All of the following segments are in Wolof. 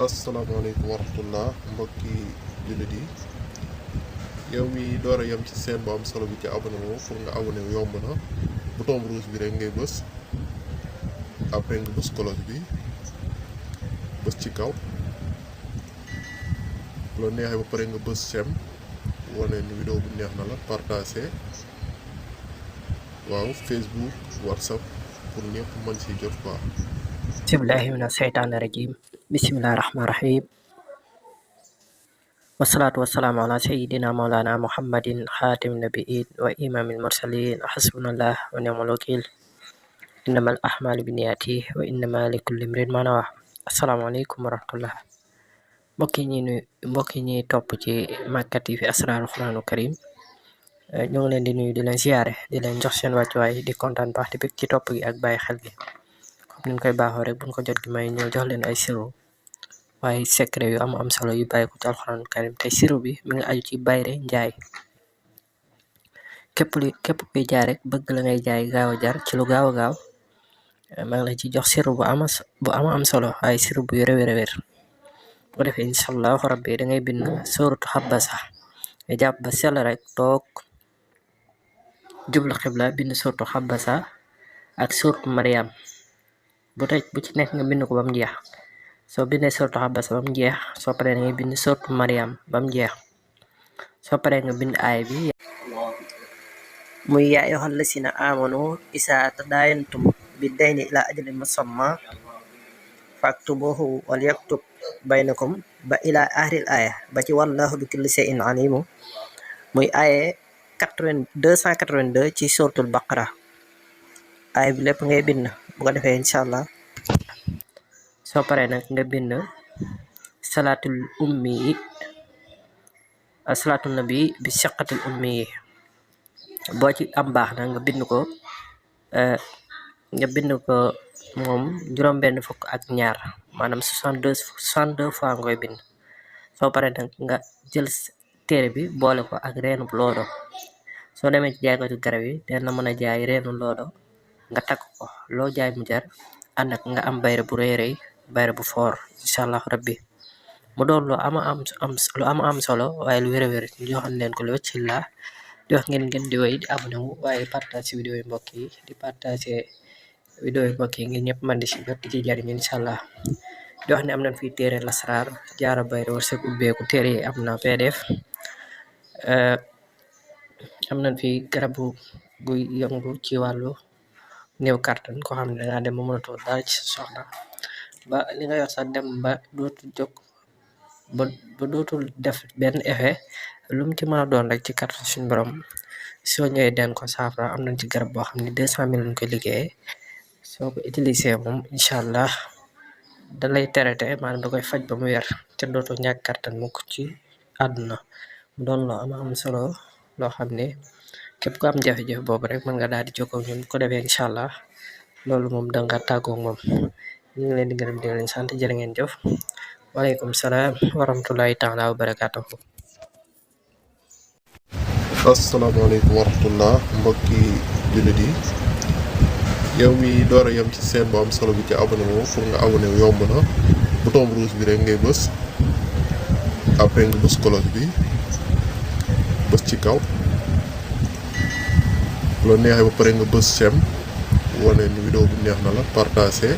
asalaamaaleykum wa rahmatullah mbokki jullit yi yow mi door a yem ci seen bu am solo bi ci abonné wu pour nga abonné wu yomb na bouton rouge bi rek ngay bës après nga bës cloche bi bës ci kaw loo neexee ba pare nga bës sem wane ni vidéo bu neex na la partagé waaw Facebook WhatsApp pour ñëpp mën si jot quoi. bismillahi mina seytaani rajim bismillahi rahmaani rahim wasalaatu wasalaamu ala sayidina maulana muhammadin xaatim nabiin wa imamil mursalin xasbunallah wa ni'mal wakil innamal ahmalu biniyati wa innama likulli imrin ma nawa. asalaamaaleykum wa rahmatullah mbokki ñi topp ci Makka TV Asrarul Quranul Karim ñoo ngi leen di nuyu di leen ziyaare di leen jox seen wàccuwaay di kontaan baax di bëgg ci topp gi ak bàyyi xel gi niñ koy baaxoo rek buñ ko jot gi may ñëw jox leen ay sirru waaye secret yu am solo yu bàyyi ko ci alxuraanul karim tey sirru bi mi ngi aju ci bayre njaay képp kuy jaay rek bëgg la ngay jaay gaaw a jar ci lu gaaw a gaaw maa ngi la ci jox sirru bu am solo waaye sirru bu wér bu ko defee incha allahu rabbi da ngay bind sóoratu xabasa nga jàpp ba sell rek toog jublu xibla bind sóoratu xabasa ak sóoratu mariam bu ci nekk nga bind ko ba mu jeex soo bindee sóoratu xabasa ba mu jeex soo paree nga bind sóoratu mariam ba mu jeex soo paree nga bind aay bi muy yaa ayyuhal lazina amanu izaa tadaayantum bid-dayni ilaa ajalin musammaa faktubuuhu wal yaktub baynakum ba ilaa aaxiril aaya ba ci wallaahu bi kulli shay'in aliim muy aaye 282 ci sóoratul baqara aay bi lépp ngay bind bu ko defee incha allah soo paree nag nga bind salaatul nabi bi siqatil ummi yi boo ci am baax na nga bind ko moom juróom-benn fukk ak ñaar maanaam 62 fois nga koy bind soo paree nag nga jël téere bi boole ko ak reenu loodo soo demee ci jaaykatu garab yi dina mën a jaay reenu loodo nga takk ko loo jaay mu jar ànd ak nga am bayre bu rëy bayre bu foor incha allah rabbi mu doon lu am solo waaye lu wér ñu joxoon leen ko lu wëcc la di wax ngeen di wéy di abonné wu waaye partage vidéo yi mbokk yi di partage vidéo yi mbokk yi ngir ñëpp mën di si jot di ci jariñ incha allah di wax ne am nañ fii téere lasraar jaara bayre wërsëg ubbeeku téere yi am na PDF am nañ fi garabu guy yëngu ci wàllu néew kàttan koo xam ne dangaa dem ba mënatoo dara ci soxla ba li nga yor sax dem ba dootul jóg ba dootul def benn effet lu mu ci mën a doon rek ci kàttan suñu borom soo ñëwee den ko saafara am nañ ci garab boo xam ne 200 000 lañ koy liggéeyee soo ko utilisé moom incha allah da lay traité maanaam da koy faj ba mu wér te dootoo ñàkk kàttan mukk ci àdduna mu doon loo am solo loo xam ne képp ku am jafe-jafe boobu rek mën nga daal di jokkoo ñun ko defee incha allah loolu moom danga tàggoo moom ñu ngi leen di gërëm di leen sant jërë ngeen jëf waaleykum salaam wa rahmatullahi taala wa barakaatuhu. asalaamaaleykum wa rahmatullah mbokki jullit yi yow mi door a yem ci seen bu am solo bi ci abonné wu pour nga abonné wu yomb na bouton rouge bi rek ngay bës après nga bës cloche bi bës ci kaw loo neexee ba pare nga bës sem wane ni vidéo bu neex na la partagé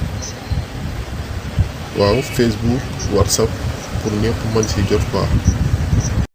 waaw Facebook WhatsApp pour ñëpp mën si jot quoi.